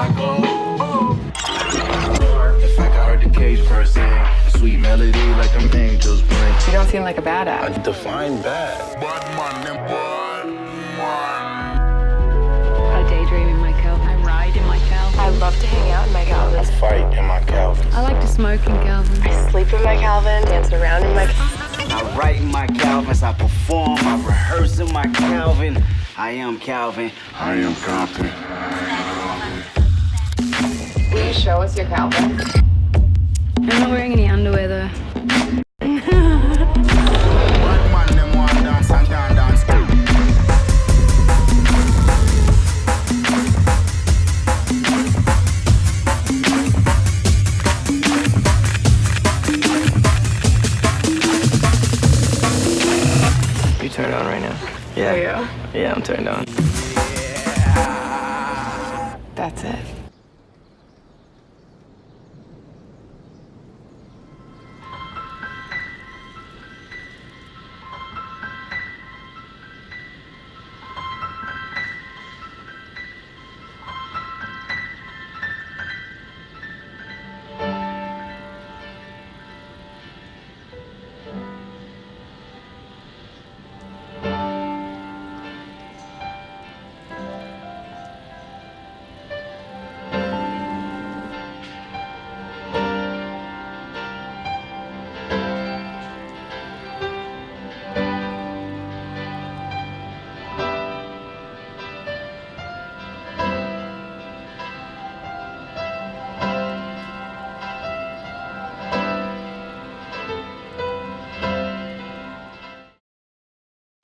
I go. If I heard the cage first sing, sweet melody like them angels bring. You don't seem like a badass. I define bad. I daydream in my Calvin. I ride in my Calvin. I love to hang out in my Calvin. I fight in my Calvin. I like to smoke in Calvin. I sleep in my Calvin, dance around in my Calvin. I write in my Calvins, I perform, I rehearse in my Calvin. I am Calvin. I am Calvin. Will you show us your Calvin? I'm not wearing any underwear though. You turned on right now? Yeah. Are you? Yeah, I'm turned on. That's it.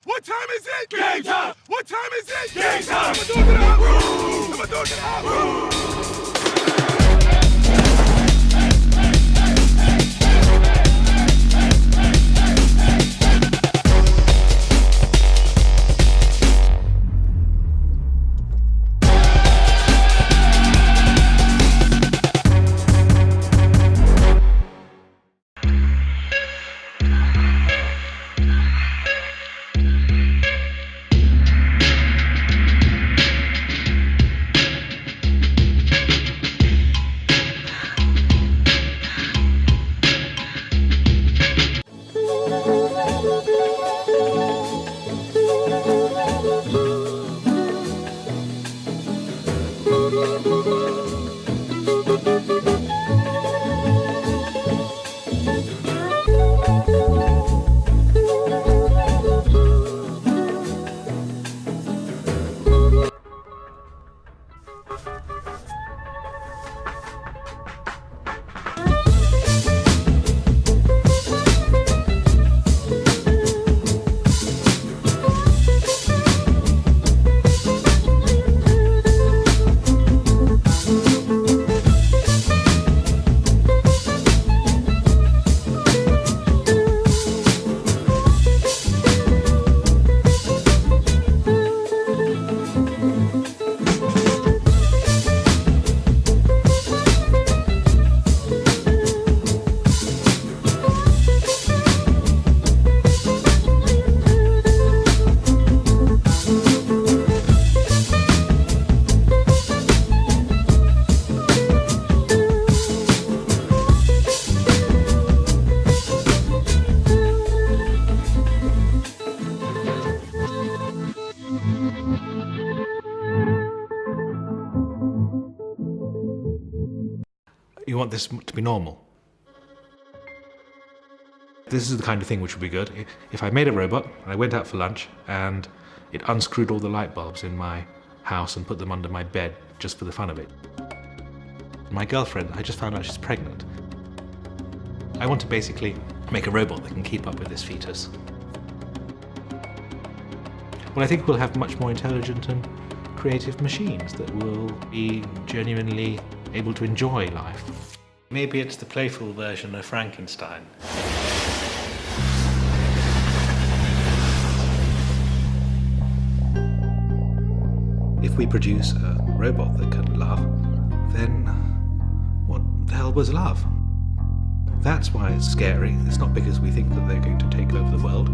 What time is it? Game time! What time is it? Game time! I'ma do it to the hot room! I'ma do it to the hot room! You want this to be normal. This is the kind of thing which would be good. If I made a robot, and I went out for lunch, and it unscrewed all the light bulbs in my house and put them under my bed just for the fun of it. My girlfriend, I just found out she's pregnant. I want to basically make a robot that can keep up with this fetus. Well, I think we'll have much more intelligent and creative machines that will be genuinely able to enjoy life. Maybe it's the playful version of Frankenstein. If we produce a robot that can love, then what the hell was love? That's why it's scary. It's not because we think that they're going to take over the world.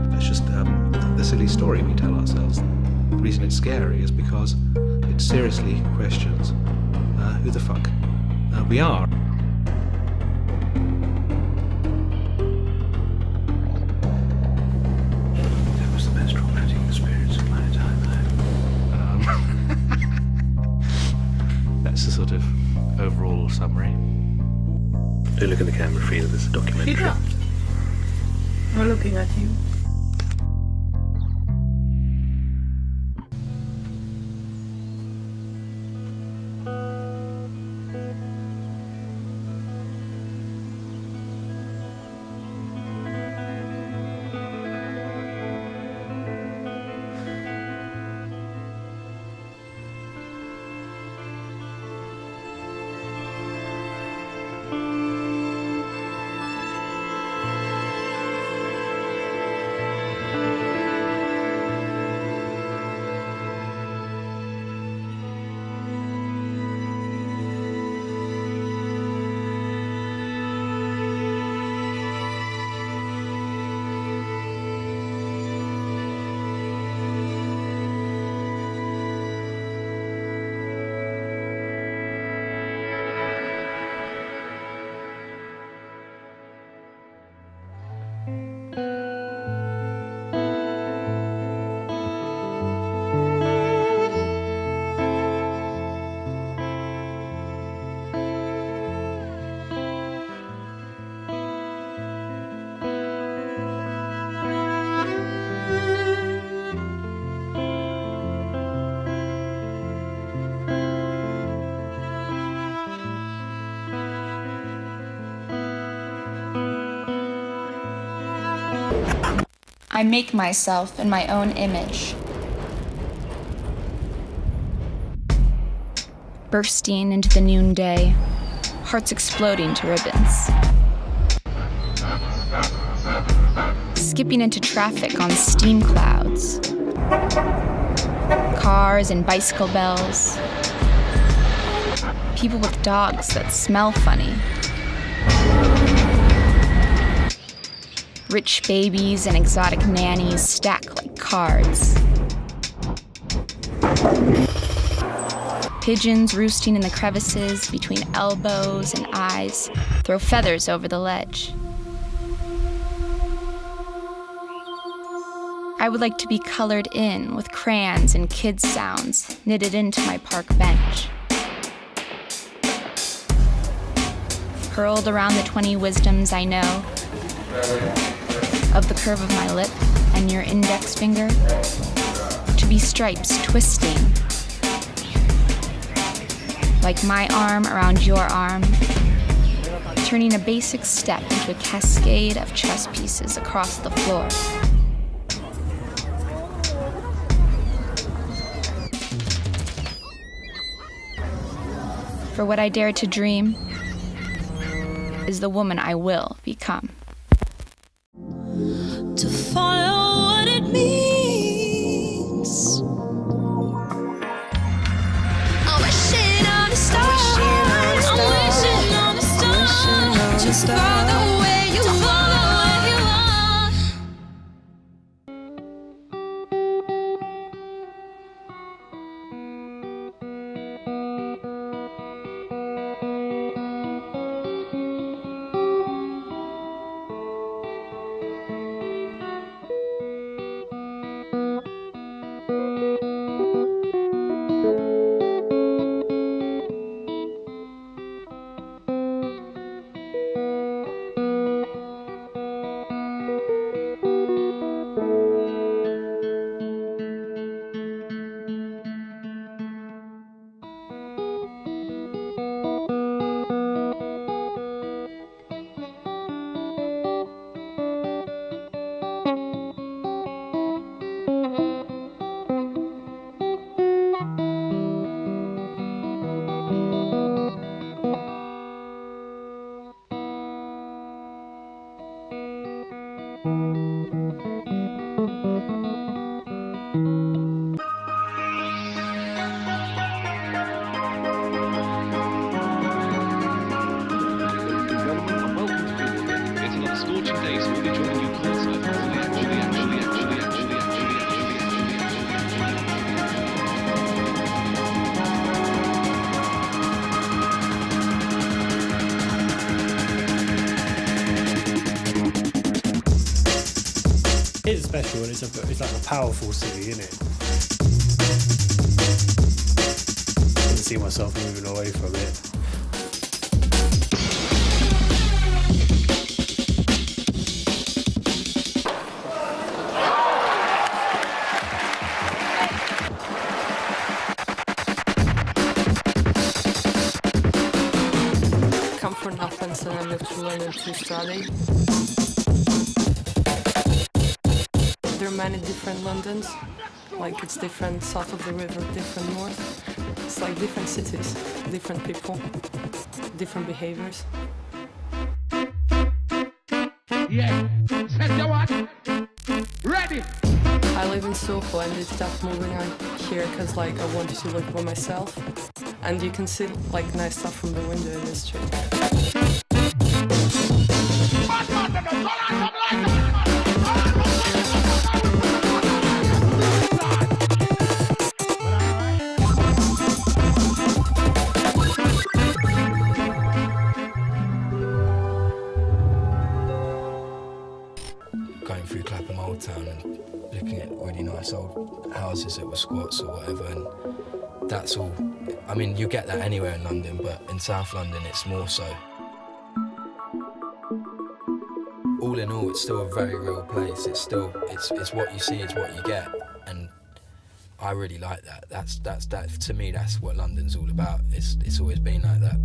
That's just the silly story we tell ourselves. The reason it's scary is because it seriously questions who the fuck we are. That was the most traumatic experience of my entire life. That's the sort of overall summary. Do look at the camera, Frida. There's a documentary. Frida, we're looking at you. I make myself in my own image. Bursting into the noonday, hearts exploding to ribbons. Skipping into traffic on steam clouds. Cars and bicycle bells. People with dogs that smell funny. Rich babies and exotic nannies stack like cards. Pigeons roosting in the crevices between elbows and eyes throw feathers over the ledge. I would like to be colored in with crayons and kids' sounds knitted into my park bench. Hurled around the 20 wisdoms I know of the curve of my lip and your index finger, to be stripes twisting, like my arm around your arm, turning a basic step into a cascade of chess pieces across the floor. For what I dare to dream is the woman I will become. To follow what it means. I'm wishing on a star. I'm wishing on a star. Just follow where you follow where you are. is special, and it's like a powerful city, isn't it? I couldn't see myself moving away from it. Come from Lachlan, and I moved to London to study. There are many different Londons, like it's different south of the river, different north. It's like different cities, different people, different behaviors. Yeah, set your watch. Ready. I live in Soho and I stopped moving on here because like I wanted to live by myself, and you can see like nice stuff from the window in the street. Going through Clapham Old Town and looking at really nice old houses that were squats or whatever, and that's all. I mean, you get that anywhere in London, but in South London it's more so. All in all, it's still a very real place. It's what you see, it's what you get, and I really like that. That's to me, that's what London's all about. It's always been like that.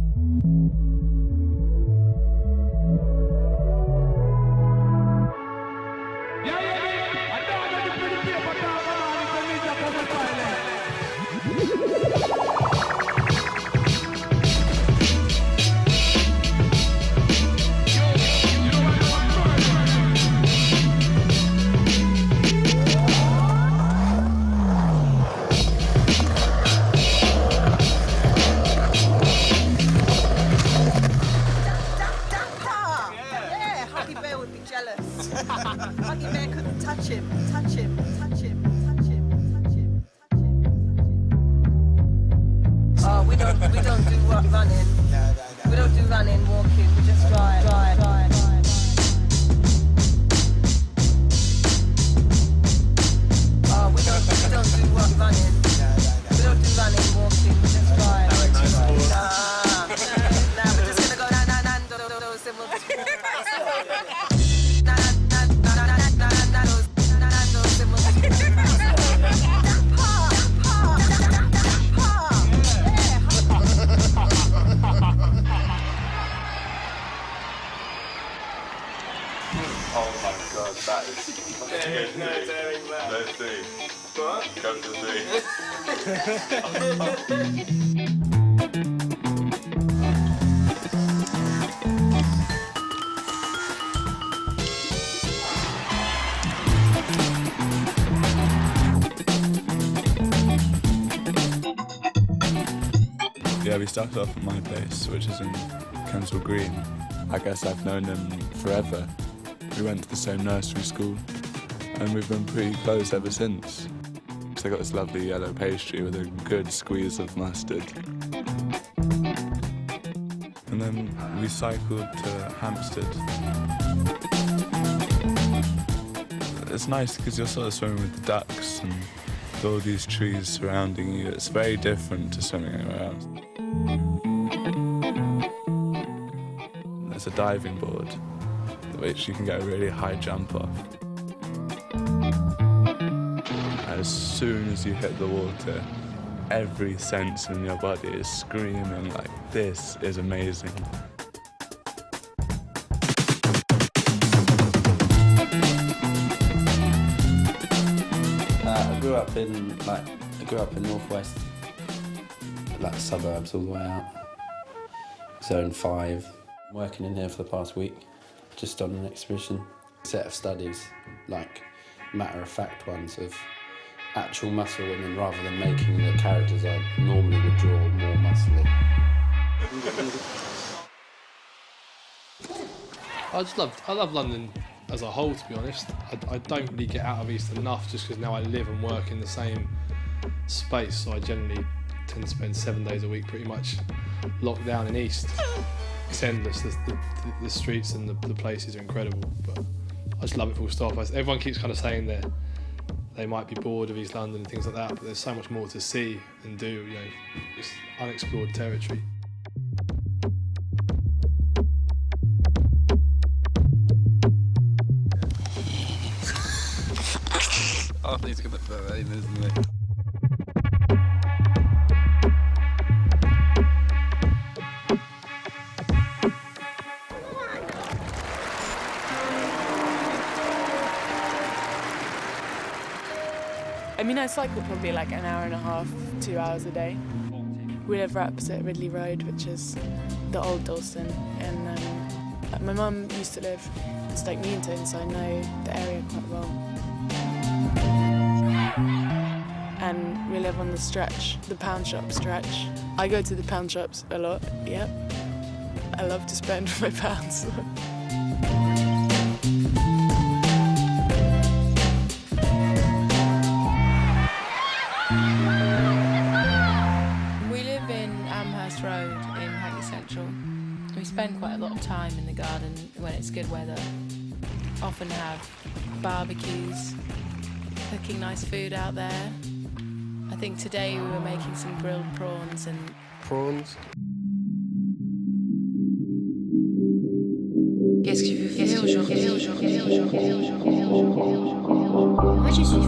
Yeah, we started off at my place, which is in Kensal Green. I guess I've known them forever. We went to the same nursery school, and we've been pretty close ever since. They got this lovely yellow pastry with a good squeeze of mustard. And then we cycled to Hampstead. It's nice because you're sort of swimming with the ducks and with all these trees surrounding you. It's very different to swimming anywhere else. There's a diving board, which you can get a really high jump off. As soon as you hit the water, every sense in your body is screaming like, this is amazing. I grew up in northwest, like suburbs all the way out. Zone 5. Working in here for the past week, just on an exhibition. Set of studies, like matter-of-fact ones of actual muscle women rather than making the characters I normally would draw more muscly. I love London as a whole, to be honest. I don't really get out of East enough just because now I live and work in the same space, so I generally tend to spend 7 days a week pretty much locked down in East. It's endless. The streets and the places are incredible, but just love it full stop. Everyone keeps kind of saying that they might be bored of East London and things like that, but there's so much more to see and do, you know, it's unexplored territory. Oh, he's gonna put it in, isn't he? I mean, I cycle probably like an hour and a half, 2 hours a day. We live right opposite Ridley Road, which is the old Dalston, and my mum used to live in Stoke Newington, so I know the area quite well. And we live on the stretch, the pound shop stretch. I go to the pound shops a lot, yep. I love to spend my pounds. Road in Hackney Central. We spend quite a lot of time in the garden when it's good weather. Often have barbecues, cooking nice food out there. I think today we were making some grilled prawns and... Prawns? Qu'est-ce que tu veux faire aujourd'hui? Moi je suis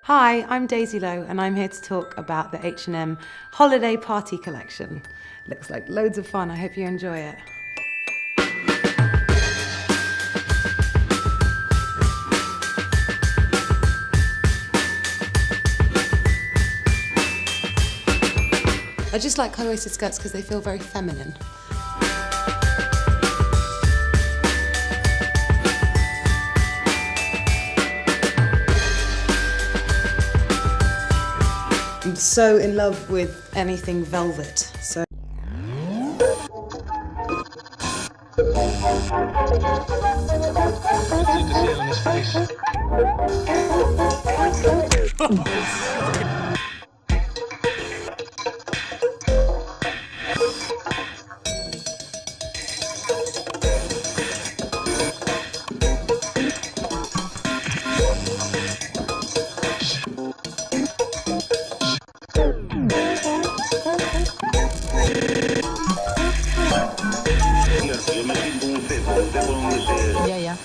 Hi, I'm Daisy Lowe and I'm here to talk about the H&M Holiday Party Collection. Looks like loads of fun, I hope you enjoy it. I just like high-waisted skirts because they feel very feminine. so in love with anything velvet. So. Yeah, yeah.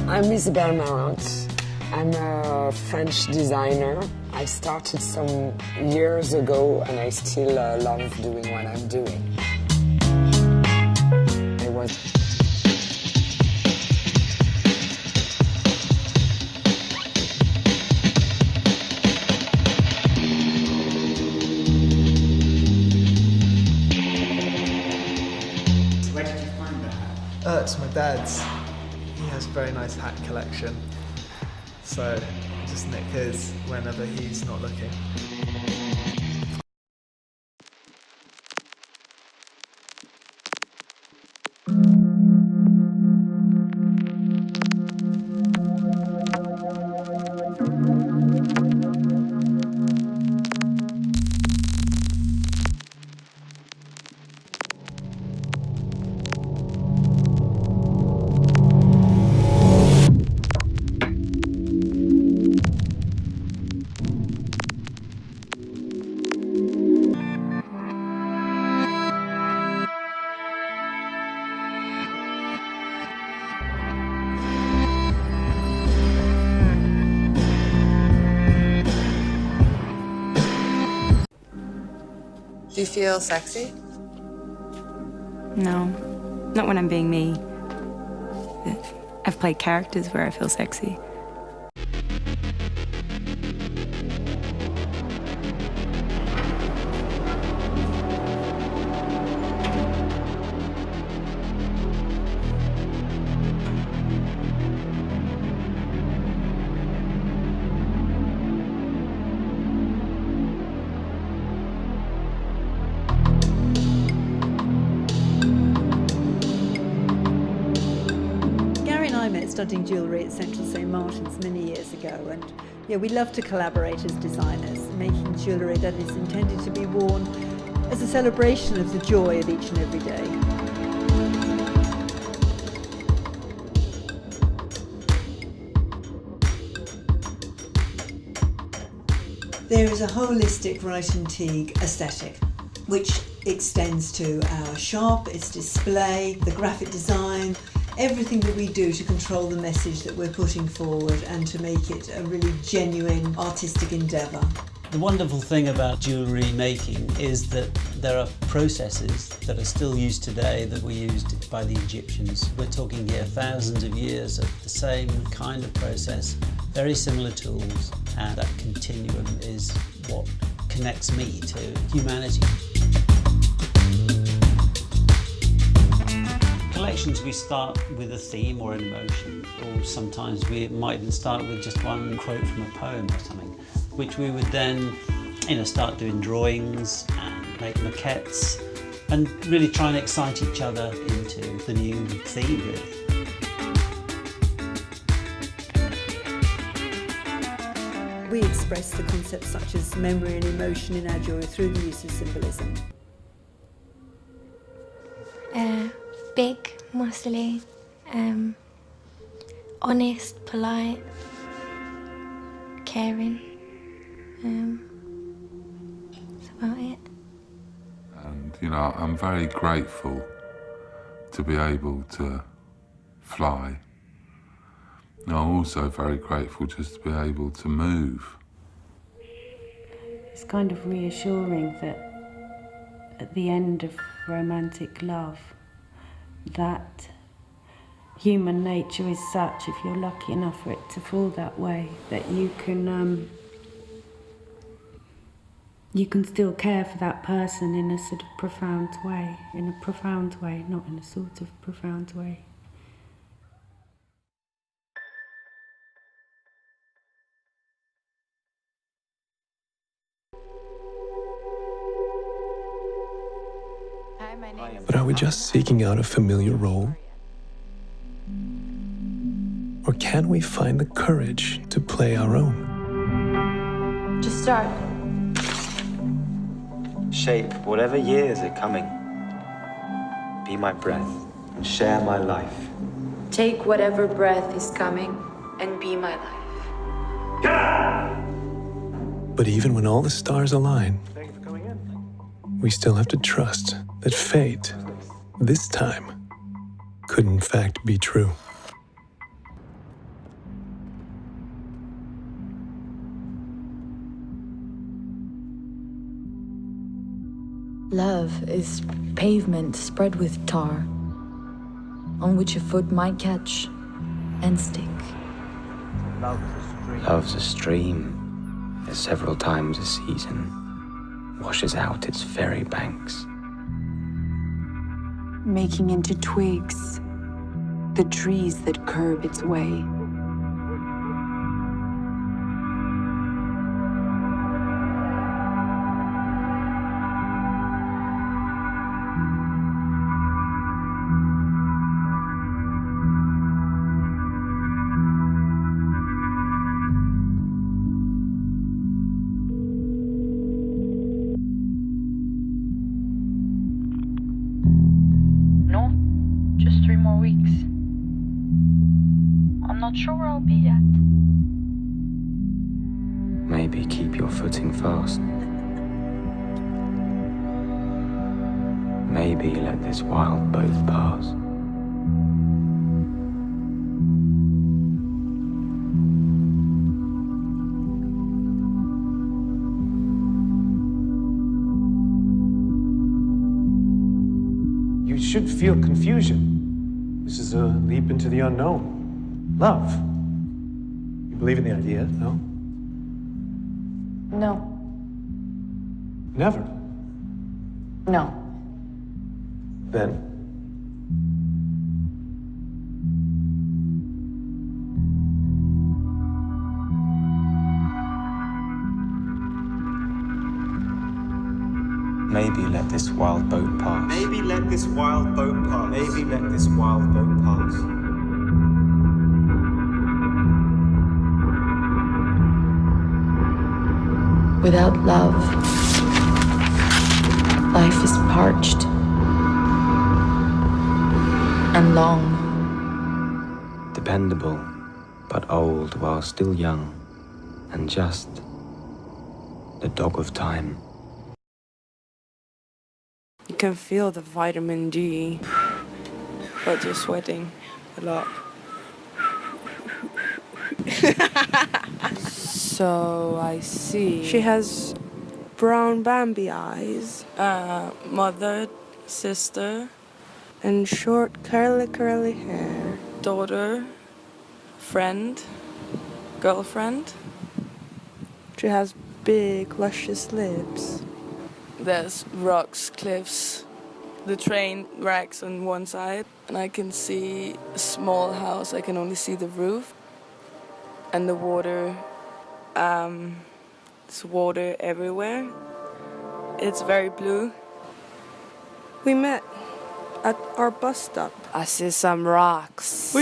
I'm Isabelle Marant. I'm a French designer. I started some years ago and I still love doing what I'm doing. I was Where did you find the hat? It's my dad's. He has a very nice hat collection, so I just nick his whenever he's not looking. Do you feel sexy? No, not when I'm being me. I've played characters where I feel sexy. Studying jewellery at Central St Martin's many years ago, and yeah, we love to collaborate as designers, making jewellery that is intended to be worn as a celebration of the joy of each and every day. There is a holistic Right and Teague aesthetic, which extends to our shop, its display, the graphic design, everything that we do to control the message that we're putting forward and to make it a really genuine artistic endeavour. The wonderful thing about jewellery making is that there are processes that are still used today that were used by the Egyptians. We're talking here thousands of years of the same kind of process, very similar tools, and that continuum is what connects me to humanity. Collections, we start with a theme or an emotion, or sometimes we might even start with just one quote from a poem or something, which we would then, start doing drawings and make maquettes and really try and excite each other into the new theme, really. We express the concepts such as memory and emotion in our jewellery through the use of symbolism. Big, mostly. Honest, polite, caring. That's about it. And, I'm very grateful to be able to fly. And I'm also very grateful just to be able to move. It's kind of reassuring that at the end of romantic love, that human nature is such, if you're lucky enough for it to fall that way, that you can still care for that person in a sort of profound way, not in a sort of profound way. But are we just seeking out a familiar role? Or can we find the courage to play our own? Just start. Shape whatever years are coming. Be my breath and share my life. Take whatever breath is coming and be my life. But even when all the stars align, we still have to trust that fate, this time, could in fact be true. Love is pavement spread with tar, on which a foot might catch and stick. Love's a stream that several times a season washes out its very banks, making into twigs the trees that curb its way. Just 3 more weeks. I'm not sure where I'll be yet. maybe keep your footing fast. Maybe let this wild boat pass. You should feel confusion. This is a leap into the unknown. Love. You believe in the idea, no? No. Never. No. Then? Maybe let this wild boat pass. Maybe let this wild boat pass. Maybe let this wild boat pass. Without love, life is parched and long. Dependable, but old while still young, and just the dog of time. You can feel the vitamin D, but you're sweating. a lot. So I see. She has brown Bambi eyes, mother, sister, and short curly hair. Daughter, friend, girlfriend. She has big, luscious lips. There's rocks, cliffs, the train racks on one side, and I can see a small house. I can only see the roof and the water. There's water everywhere. It's very blue. We met at our bus stop. I see some rocks.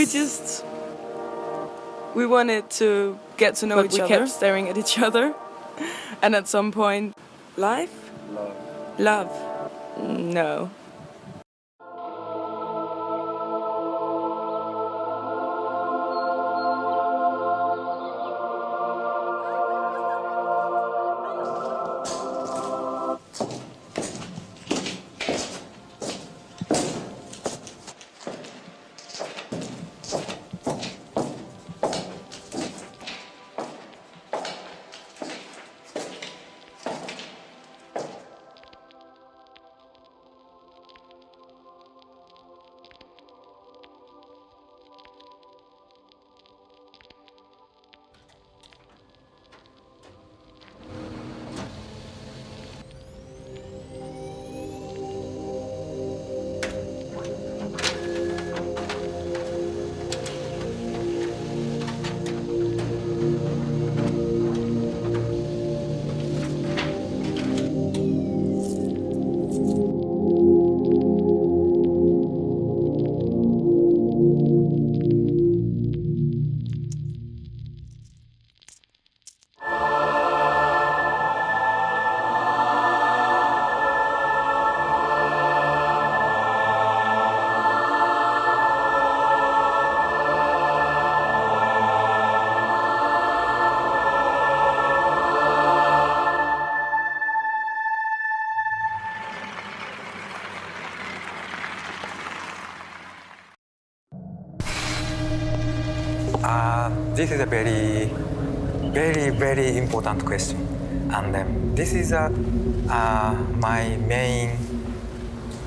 We wanted to get to know each other. We kept staring at each other. And at some point, life? Love. No. This is a very important question. And this is my main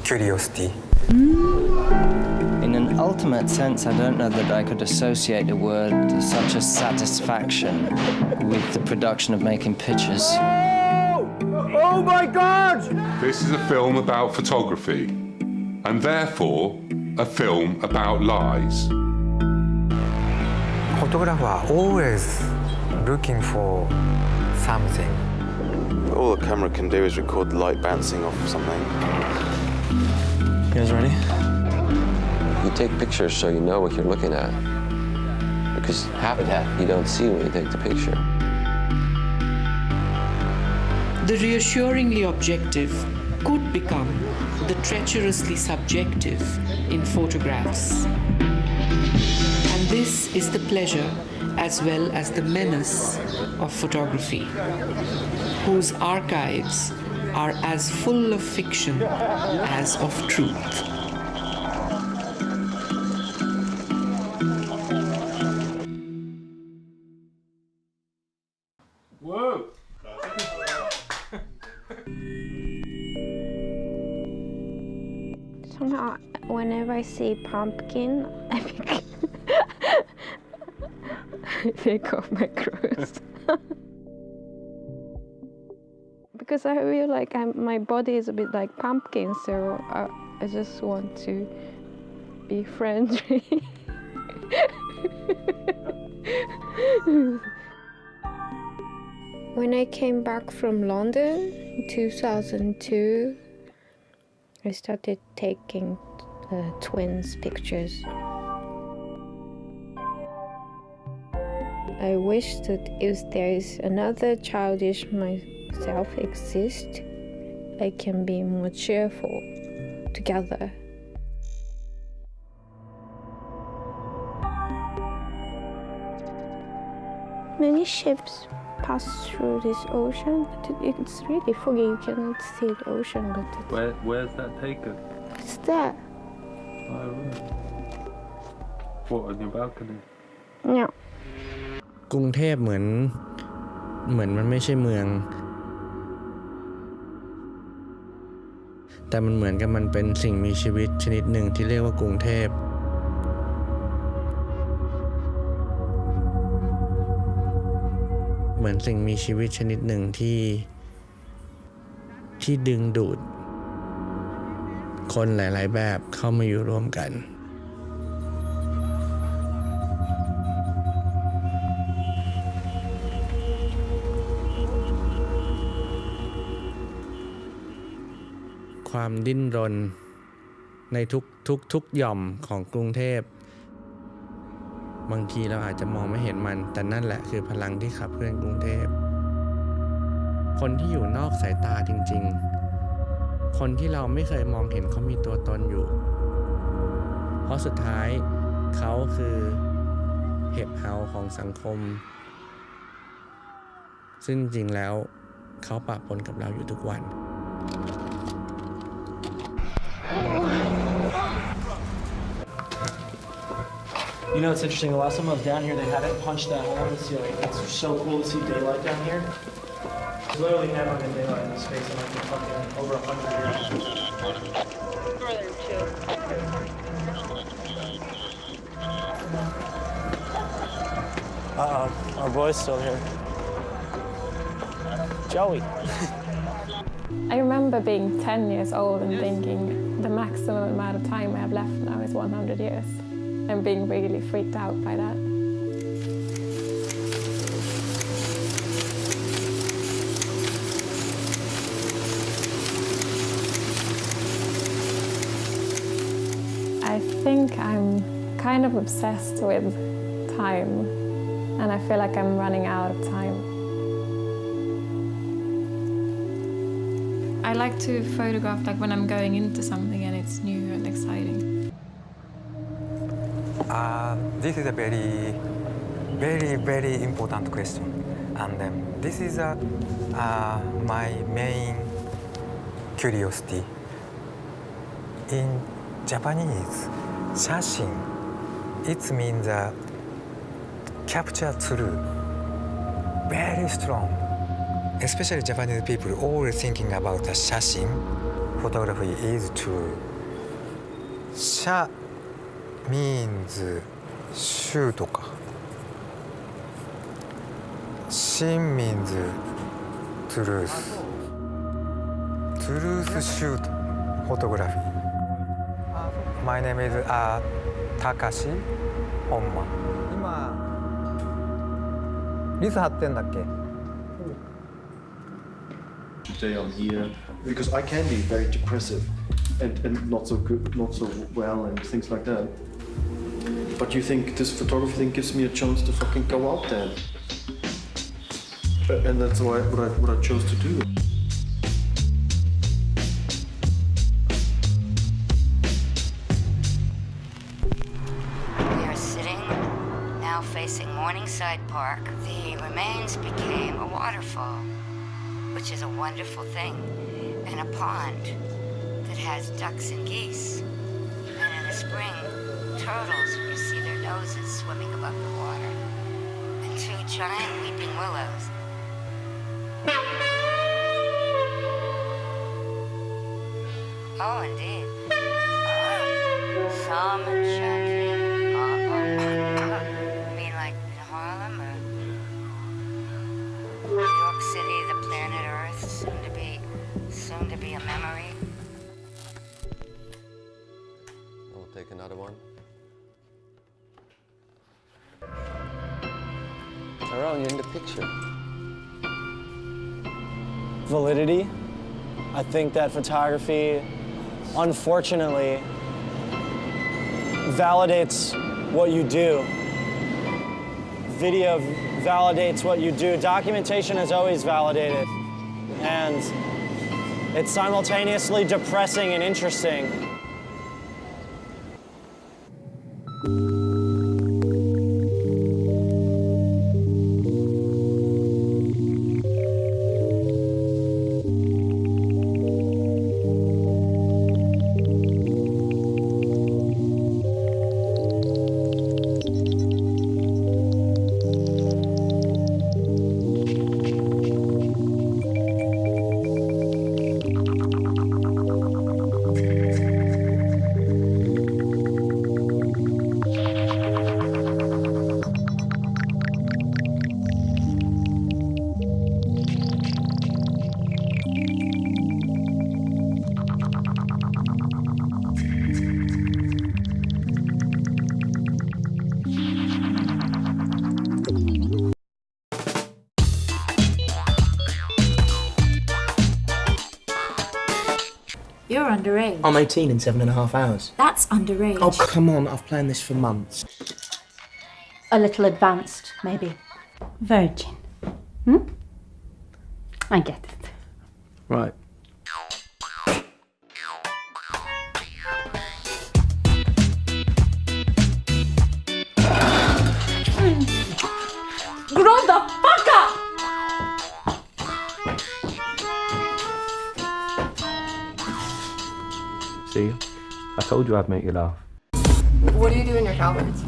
curiosity. In an ultimate sense, I don't know that I could associate a word such as satisfaction with the production of making pictures. Oh my God! This is a film about photography, and therefore a film about lies. Photographer are always looking for something. All the camera can do is record light bouncing off something. You guys ready? You take pictures so you know what you're looking at. Because half of that you don't see when you take the picture. The reassuringly objective could become the treacherously subjective in photographs. And this is the pleasure as well as the menace of photography, whose archives are as full of fiction as of truth. Whoa! Somehow, whenever I see pumpkin, I think of my cruise. Because I feel like my body is a bit like pumpkin, so I just want to be friendly. When I came back from London in 2002, I started taking twins pictures. I wish that if there is another childish myself exist, I can be more cheerful together. Many ships pass through this ocean, but it's really foggy. You cannot see the ocean, but Where's that taken? it's there. Oh, really? What, on your balcony? Yeah. กรุงเทพเหมือนมันไม่ใช่เมืองแต่มันเหมือนกับมันเป็นสิ่งมีชีวิตชนิดหนึ่งที่เรียกว่ากรุงเทพเหมือนสิ่งมีชีวิตชนิดหนึ่งที่ดึงดูดคนหลายๆแบบเข้ามาอยู่ร่วมกันความดิ้นรนในทุกหย่อมของกรุงเทพบางทีเราอาจจะมองไม่เห็นมันแต่นั่นแหละคือพลังที่ขับเคลื่อนกรุงเทพคนที่อยู่นอกสายตาจริงๆคนที่เราไม่เคยมองเห็นเขามีตัวตนอยู่เพราะสุดท้ายเขาคือเห็บเฮาของสังคมซึ่งจริงแล้วเขาปะปนกับเราอยู่ทุกวัน You know, it's interesting. The last time I was down here, they had it punch that hole in the ceiling. It's so cool to see daylight down here. There's literally never been daylight in this space in like fucking over 100 years. Our boy's still here. Joey. I remember being 10 years old and thinking the maximum amount of time I have left now is 100 years. And being really freaked out by that. I think I'm kind of obsessed with time, and I feel like I'm running out of time. I like to photograph like when I'm going into something and it's new and exciting. This is a very, very, very important question, and this is my main curiosity. In Japanese, 写真, it means capture through, very strong. Especially Japanese people always thinking about the 写真. Photography is true. 写 means shoot か。真 means truth. Truth shoot photography. My name is Takashi Honma. 今リス貼ってんだっけ Today I'm here because I can be very depressive and not so good, not so well and things like that. But you think this photography thing gives me a chance to fucking go out there? And that's what I chose to do. We are sitting now facing Morningside Park. The remains became a waterfall, which is a wonderful thing, and a pond that has ducks and geese. And in the spring, turtles, you see their noses swimming above the water, and two giant weeping willows. Oh, indeed. Some chanting. You mean like in Harlem or New York City, the planet Earth, soon to be a memory? We'll take another one. Tyrone, you're in the picture. Validity. I think that photography, unfortunately, validates what you do. Video validates what you do. Documentation has always validated. And it's simultaneously depressing and interesting. You're underage. I'm 18 in 7.5 hours. That's underage. Oh, come on, I've planned this for months. A little advanced, maybe. Virgin. I get it. Right. Grow the fuck up! See, I told you I'd make you laugh. What do you do in your Calvins?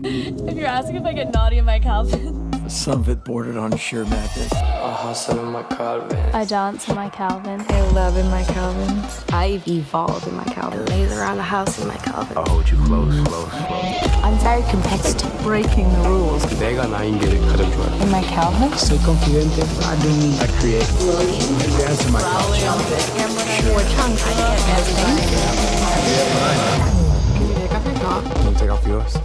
If you're asking if I get naughty in my Calvin. Some of it bordered on sheer madness. I hustle in my Calvin. I dance in my Calvin. I love in my Calvin. I evolve in my Calvin. I laze around the house in my Calvin. I'll hold you close. I'm very competitive. Breaking the rules. 내가 나인게를 가장 좋아해. In my Calvin? Soy confidente. I do me. I create. I dance in my Calvin. Can you take off your top? Don't take off yours.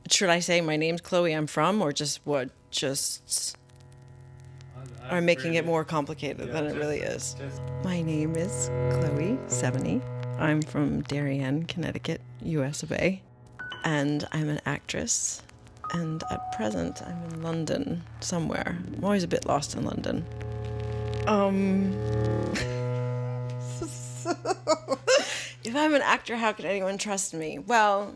Should I say my name's Chloe, I'm from, or just what? Or making it more complicated than it really is. My name is Chloe 70. I'm from Darien, Connecticut, US of A. And I'm an actress. And at present, I'm in London somewhere. I'm always a bit lost in London. If I'm an actor, how can anyone trust me? Well,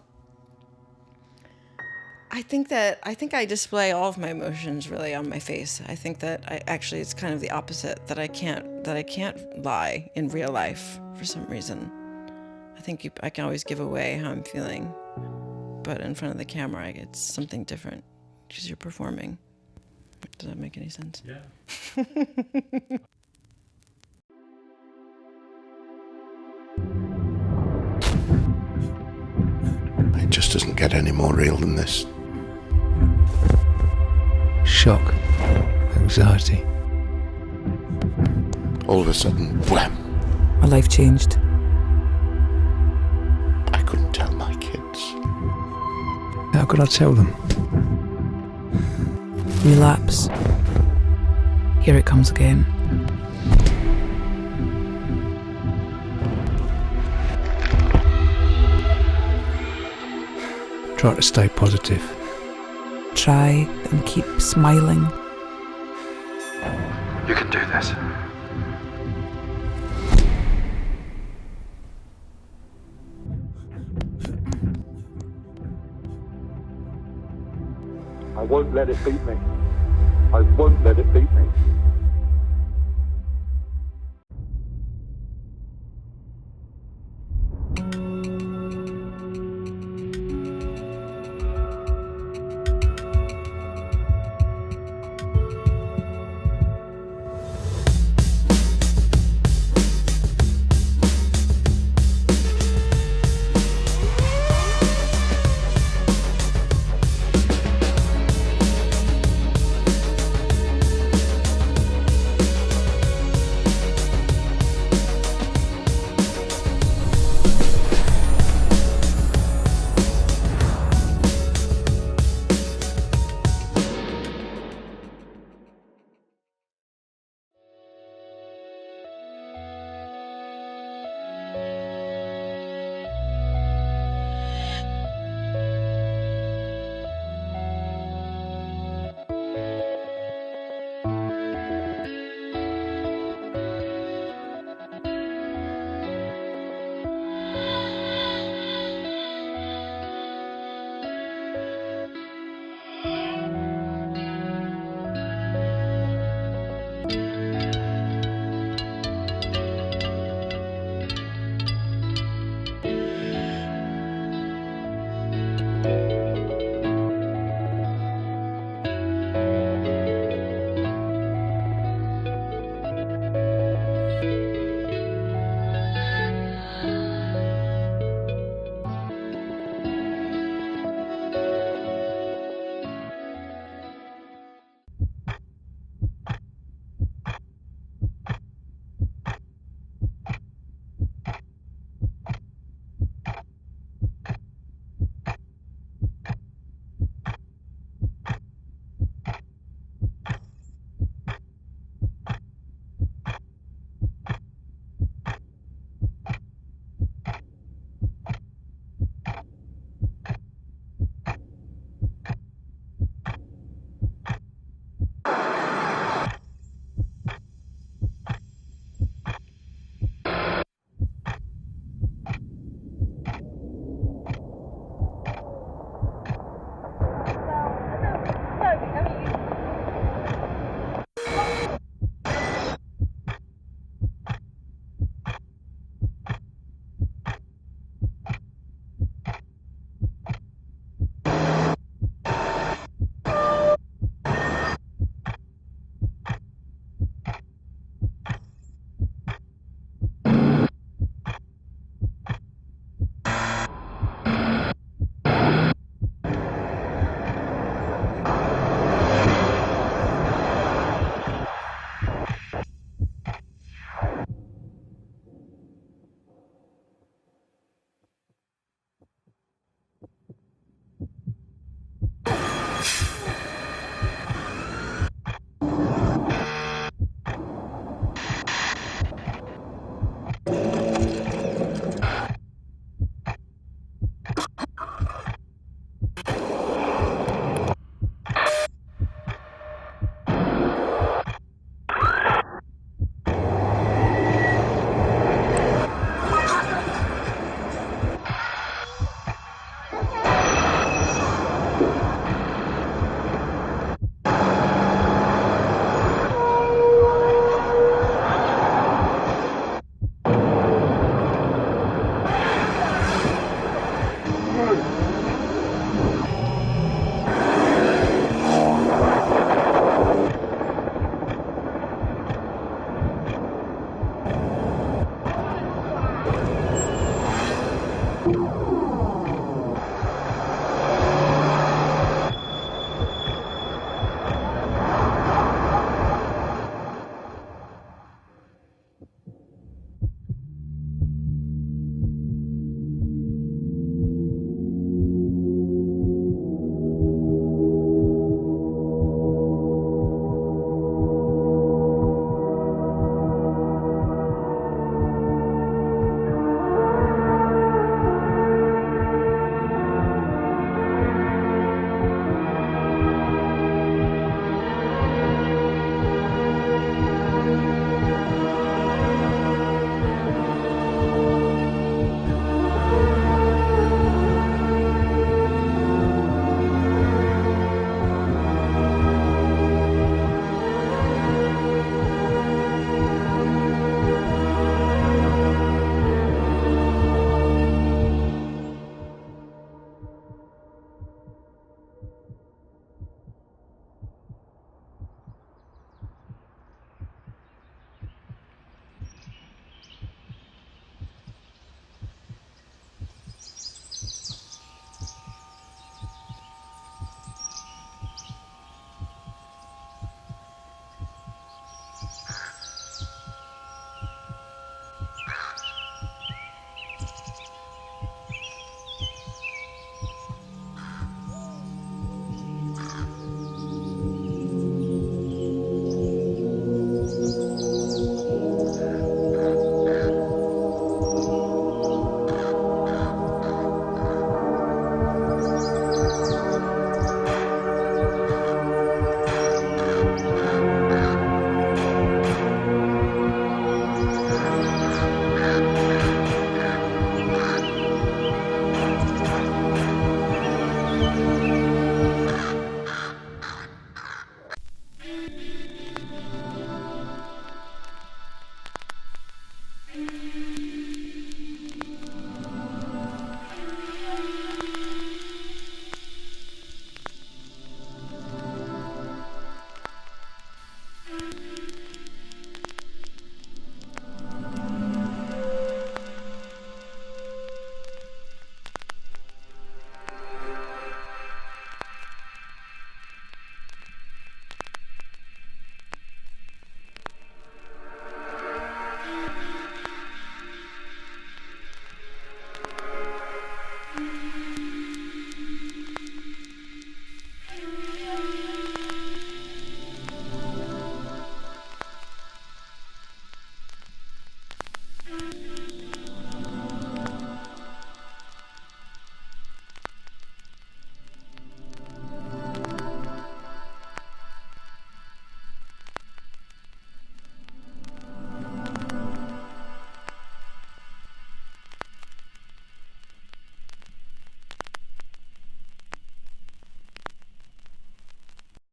I think I display all of my emotions really on my face. I think that it's kind of the opposite, that I can't lie in real life for some reason. I think I can always give away how I'm feeling, but in front of the camera, it's something different because you're performing. Does that make any sense? Yeah. It just doesn't get any more real than this. Shock. Anxiety. All of a sudden, wham! My life changed. I couldn't tell my kids. How could I tell them? Relapse. Here it comes again. Try to stay positive. Try and keep smiling. You can do this. I won't let it beat me. I won't let it beat me.